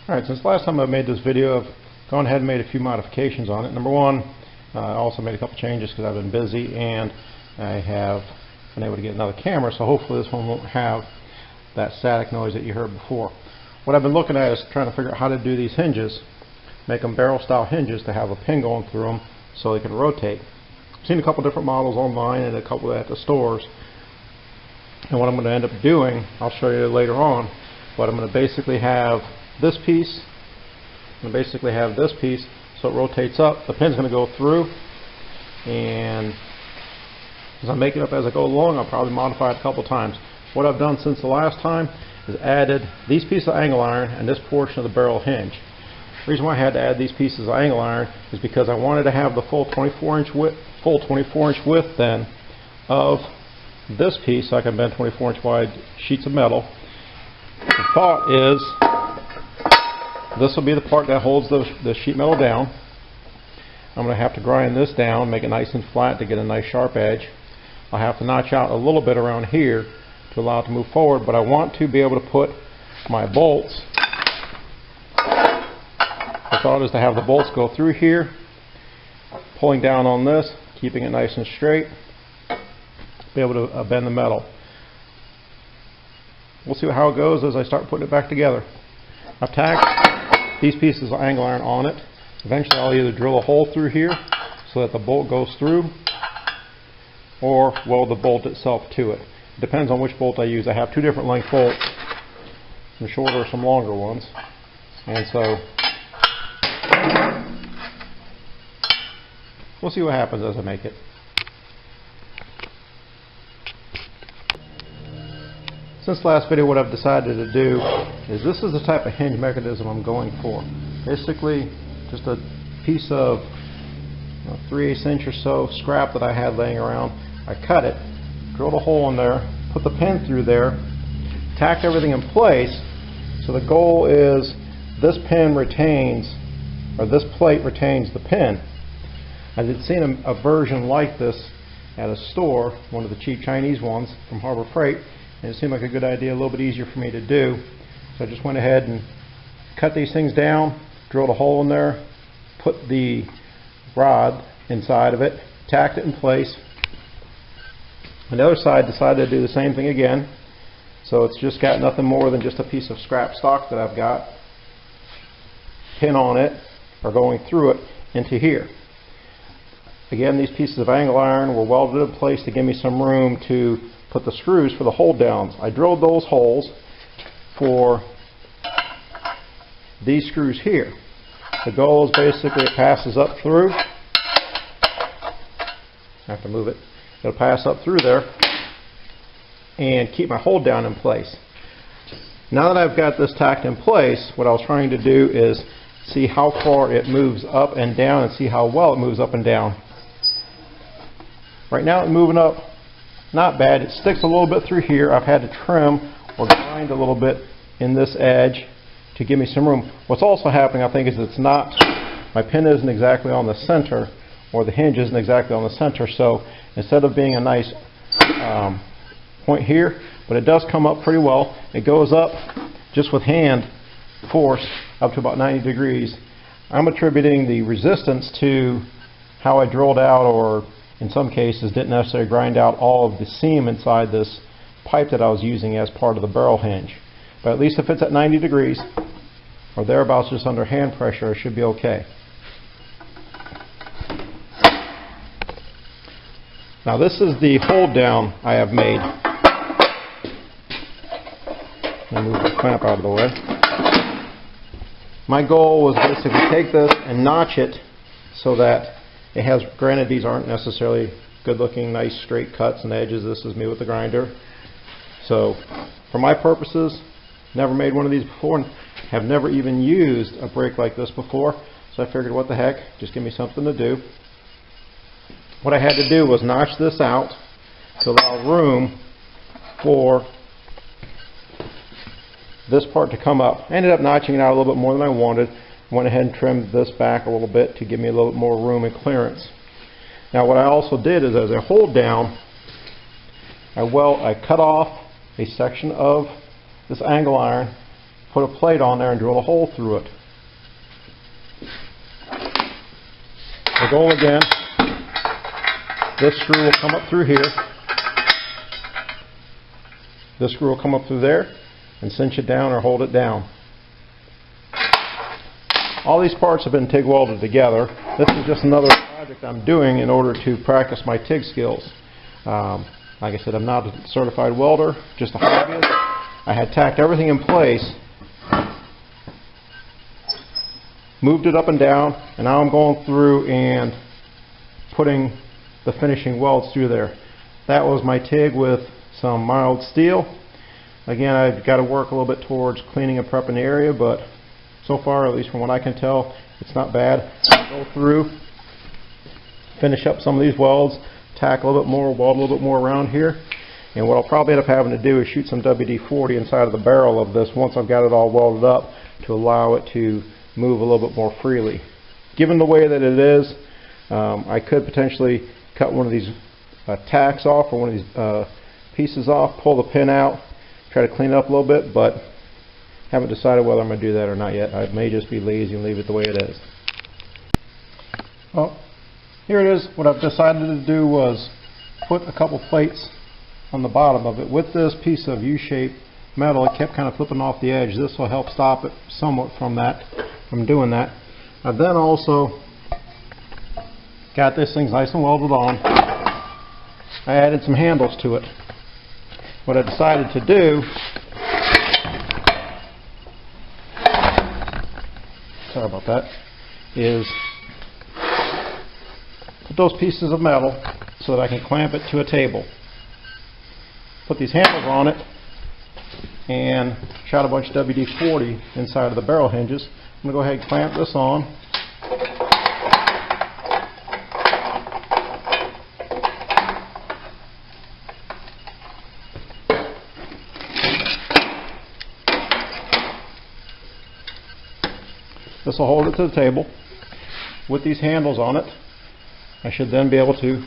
Alright, since last time I made this video, I've gone ahead and made a few modifications on it. Number one, I also made a couple changes because I've been busy and I have been able to get another camera, so hopefully this one won't have that static noise that you heard before. What I've been looking at is trying to figure out how to do these hinges, make them barrel style hinges to have a pin going through them so they can rotate. I've seen a couple different models online and a couple at the stores, and what I'm going to end up doing, I'll show you later on, but I'm going to basically have this piece, so it rotates up. The pin's going to go through, and as I make it up as I go along, I'll probably modify it a couple times. What I've done since the last time is added these pieces of angle iron and this portion of the barrel hinge. The reason why I had to add these pieces of angle iron is because I wanted to have the full 24-inch width then of this piece, so I can bend 24-inch wide sheets of metal. The thought is this will be the part that holds the sheet metal down. I'm going to have to grind this down, make it nice and flat to get a nice sharp edge. I'll have to notch out a little bit around here to allow it to move forward, but I want to be able to put my bolts. The thought is to have the bolts go through here, pulling down on this, keeping it nice and straight, be able to bend the metal. We'll see how it goes as I start putting it back together. I've tacked these pieces of angle iron on it. Eventually I'll either drill a hole through here so that the bolt goes through, or weld the bolt itself to it. It depends on which bolt I use. I have two different length bolts, some shorter, some longer ones, and so we'll see what happens as I make it. Since the last video, what I've decided to do is this is the type of hinge mechanism I'm going for. Basically just a piece of 3/8 inch or so scrap that I had laying around. I cut it, drilled a hole in there, put the pin through there, tacked everything in place. So the goal is this pin retains, or this plate retains the pin. I had seen a version like this at a store, one of the cheap Chinese ones from Harbor Freight, and it seemed like a good idea, a little bit easier for me to do. So I just went ahead and cut these things down, drilled a hole in there, put the rod inside of it, tacked it in place. On the other side, decided to do the same thing again. So it's just got nothing more than just a piece of scrap stock that I've got, pin on it, or going through it into here. Again, these pieces of angle iron were welded in place to give me some room to put the screws for the hold downs. I drilled those holes for these screws here. The goal is basically it passes up through. I have to move it. It'll pass up through there and keep my hold down in place. Now that I've got this tacked in place, what I was trying to do is see how far it moves up and down and see how well it moves up and down. Right now it's moving up not bad. It sticks a little bit through here. I've had to trim or grind a little bit in this edge to give me some room. What's also happening, I think, is my pin isn't exactly on the center, or the hinge isn't exactly on the center, so instead of being a nice point here, but it does come up pretty well. It goes up just with hand force up to about 90 degrees. I'm attributing the resistance to how I drilled out, or in some cases didn't necessarily grind out all of the seam inside this pipe that I was using as part of the barrel hinge. But at least if it's at 90 degrees or thereabouts, just under hand pressure, it should be okay. Now this is the hold down I have made. I'll move the clamp out of the way. My goal was basically take this and notch it so that it has, granted these aren't necessarily good looking, nice straight cuts and edges. This is me with the grinder. So for my purposes, never made one of these before and have never even used a brake like this before. So I figured, what the heck, just give me something to do. What I had to do was notch this out to allow room for this part to come up. I ended up notching it out a little bit more than I wanted. Went ahead and trimmed this back a little bit to give me a little bit more room and clearance. Now what I also did is, as I hold down, I cut off a section of this angle iron put a plate on there and drill a hole through it. The goal again, this screw will come up through here. This screw will come up through there and cinch it down or hold it down. All these parts have been TIG welded together. This is just another project I'm doing in order to practice my TIG skills. Like I said, I'm not a certified welder, just a hobbyist. I had tacked everything in place, moved it up and down, and now I'm going through and putting the finishing welds through there. That was my TIG with some mild steel. Again, I've got to work a little bit towards cleaning and prepping the area, but so far, at least from what I can tell, it's not bad. I'll go through, finish up some of these welds, tack a little bit more, weld a little bit more around here, and what I'll probably end up having to do is shoot some WD-40 inside of the barrel of this once I've got it all welded up to allow it to move a little bit more freely. Given the way that it is, I could potentially cut one of these tacks off or one of these pieces off, pull the pin out, try to clean it up a little bit, but haven't decided whether I'm going to do that or not yet. I may just be lazy and leave it the way it is. Well, here it is. What I've decided to do was put a couple plates on the bottom of it. With this piece of U-shaped metal, it kept kind of flipping off the edge. This will help stop it somewhat from doing that. I've then also got this thing nice and welded on. I added some handles to it. What I decided to do, sorry about that, is put those pieces of metal so that I can clamp it to a table. Put these handles on it and shot a bunch of WD-40 inside of the barrel hinges. I'm going to go ahead and clamp this on. This will hold it to the table. With these handles on it, I should then be able to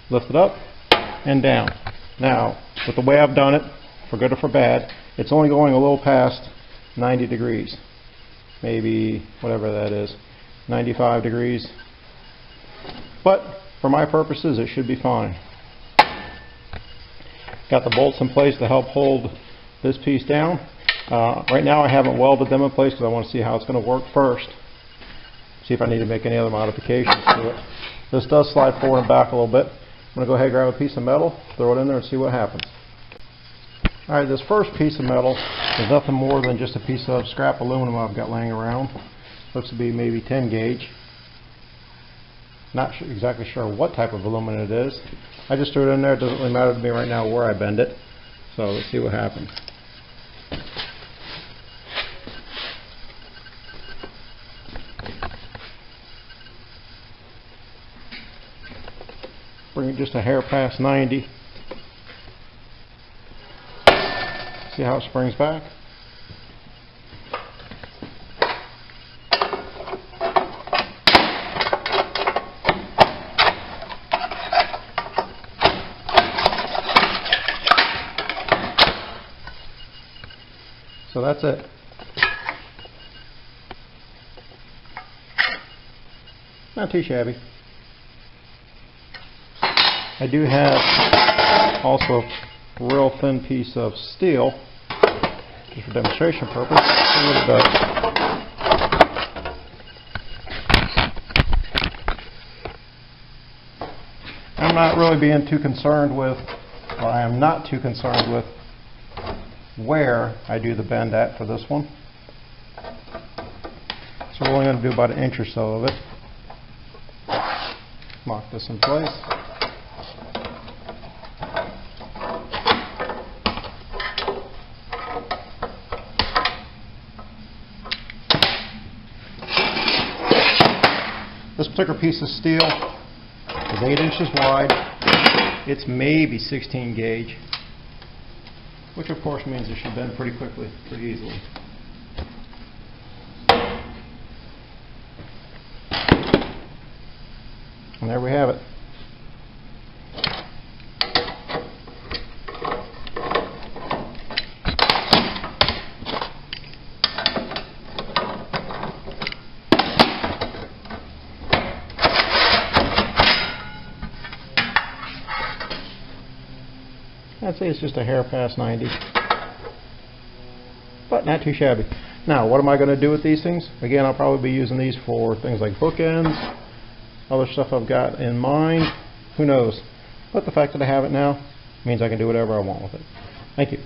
lift it up and down. Now, with the way I've done it, for good or for bad, it's only going a little past 90 degrees. Maybe, whatever that is, 95 degrees. But, for my purposes, it should be fine. Got the bolts in place to help hold this piece down. Right now I haven't welded them in place because I want to see how it's going to work first. See if I need to make any other modifications to it. This does slide forward and back a little bit. I'm going to go ahead and grab a piece of metal, throw it in there and see what happens. Alright, this first piece of metal is nothing more than just a piece of scrap aluminum I've got laying around. Looks to be maybe 10 gauge. Not exactly sure what type of aluminum it is. I just threw it in there. It doesn't really matter to me right now where I bend it. So let's see what happens. Bring it just a hair past 90. See how it springs back? So that's it. Not too shabby. I do have also a real thin piece of steel, just for demonstration purpose. See what it does. I'm not really being too concerned with, or I am not too concerned with where I do the bend at for this one. So we're only going to do about an inch or so of it. Lock this in place. This particular piece of steel is 8 inches wide. It's maybe 16 gauge, which of course means it should bend pretty quickly, pretty easily. And there we have it. I'd say it's just a hair past 90. But not too shabby. Now, what am I going to do with these things? Again, I'll probably be using these for things like bookends, other stuff I've got in mind. Who knows? But the fact that I have it now means I can do whatever I want with it. Thank you.